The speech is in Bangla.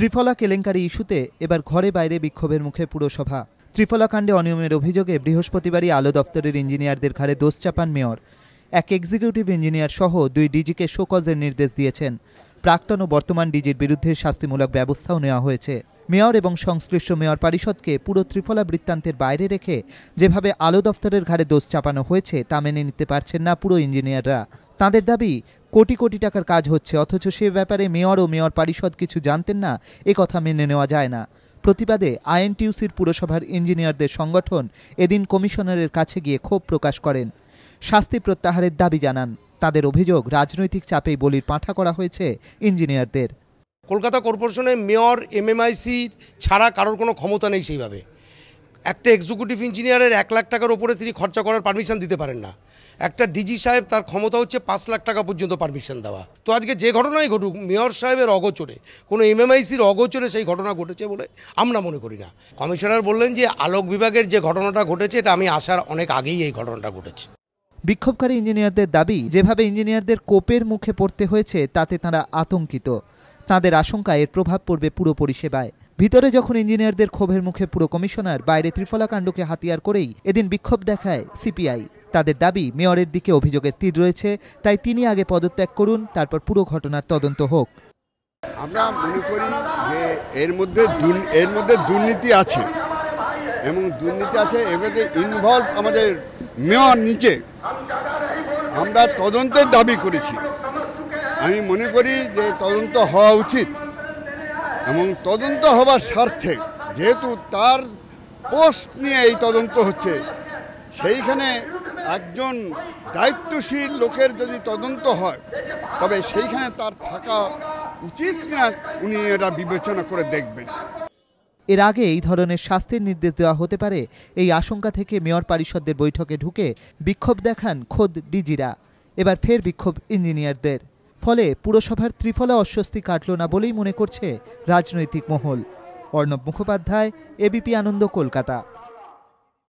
ত্রিফলা কেলেঙ্কারি ইস্যুতে এবার ঘরে বাইরে বিক্ষোভের মুখে পুরসভা। ত্রিফলা কাণ্ডে অনিয়মের অভিযোগে বৃহস্পতিবারই আলো দপ্তরের ইঞ্জিনিয়ারদের ঘাড়ে দোষ চাপান মেয়র। এক এক্সিকিউটিভ ইঞ্জিনিয়ার সহ 2 ডিজিকে শোকজের নির্দেশ দিয়েছেন। প্রাক্তন ও বর্তমান ডিজির বিরুদ্ধে শাস্তিমূলক ব্যবস্থাও নেওয়া হয়েছে। মেয়র এবং সংশ্লিষ্ট মেয়র পরিষদকে পুরো ত্রিফলা বৃত্তান্তের বাইরে রেখে যেভাবে আলো দপ্তরের ঘাড়ে দোষ চাপানো হয়েছে তা মেনে নিতে পারছেন না পুরো ইঞ্জিনিয়াররা। তাঁদের দাবি, কোটি কোটি টাকার কাজ হচ্ছে, অথচ সে ব্যাপারে মেয়র ও মেয়র পরিষদ কিছু জানতেন না, এ কথা মেনে নেওয়া যায় না। প্রতিবাদে আইএনটিইউসির পুরসভার ইঞ্জিনিয়ারদের সংগঠন এদিন কমিশনারের কাছে গিয়ে ক্ষোভ প্রকাশ করেন। শাস্তি প্রত্যাহারের দাবি জানান। তাদের অভিযোগ, রাজনৈতিক চাপেই বলির পাঁঠা করা হয়েছে ইঞ্জিনিয়ারদের। কলকাতা কর্পোরেশনে মেয়র এমএমআইসি ছাড়া কারোর কোনো ক্ষমতা নেই। সেইভাবে একটা এক্সিকিউটিভ ইঞ্জিনিয়ারের 1 লাখ টাকার উপরে তিনি খরচা করার পারমিশন দিতে পারেন না। একটা ডিজি সাহেব, তার ক্ষমতা হচ্ছে 5 লাখ টাকা পর্যন্ত পারমিশন দেওয়া। তো আজকে যে ঘটনাই ঘটুক, মেয়র সাহেবের অগোচরে, কোনো এমএমআইসির অগোচরে সেই ঘটনা ঘটেছে বলে আমরা মনে করি না। কমিশনার বললেন যে আলোক বিভাগের যে ঘটনাটা ঘটেছে এটা আমি আসার অনেক আগেই এই ঘটনাটা ঘটেছে। বিক্ষোভকারী ইঞ্জিনিয়ারদের দাবি, যেভাবে ইঞ্জিনিয়ারদের কোপের মুখে পড়তে হয়েছে তাতে তাঁরা আতঙ্কিত। তাঁদের আশঙ্কা এর প্রভাব পড়বে পুরো পরিষেবায়। ভিতরে যখন ইঞ্জিনিয়ারদের ক্ষোভের মুখে পুরো কমিশনার, বাইরে ত্রিফলা কাণ্ডকে হাতিয়ার করেই এদিন বিক্ষোভ দেখায় সিপিআই। তাদের দাবি, মেয়রের দিকে অভিযোগের তীর রয়েছে, তাই তিনি আগে পদত্যাগ করুন, তারপর পুরো ঘটনার তদন্ত হোক। আমরা মনে করি যে এর মধ্যে দুর্নীতি আছে এবং দুর্নীতি আছে, এবারে ইনভলভ আমাদের মেয়র নিজে। আমরা তদন্তের দাবি করেছি। আমি মনে করি যে তদন্ত হওয়া উচিত এবং তদন্ত হবার স্বার্থে, যেহেতু তার পোস্ট নিয়ে এই তদন্ত হচ্ছে, সেইখানে একজন দায়িত্বশীল লোকের যদি তদন্ত হয় তবে সেইখানে তার থাকা উচিত কিনা উনি এটা বিবেচনা করে দেখবেন। এর আগে এই ধরনের শাস্তির নির্দেশ দেওয়া হতে পারে, এই আশঙ্কা থেকে মেয়র পরিষদের বৈঠকে ঢুকে বিক্ষোভ দেখান খোদ ডিজিরা। এবার ফের বিক্ষোভ ইঞ্জিনিয়ারদের। ফলে পুরসভার ত্রিফলা অস্বস্তি কাটল না বলেই মনে করছে রাজনৈতিক মহল। অর্ণব মুখোপাধ্যায়, এবিপি আনন্দ, কলকাতা।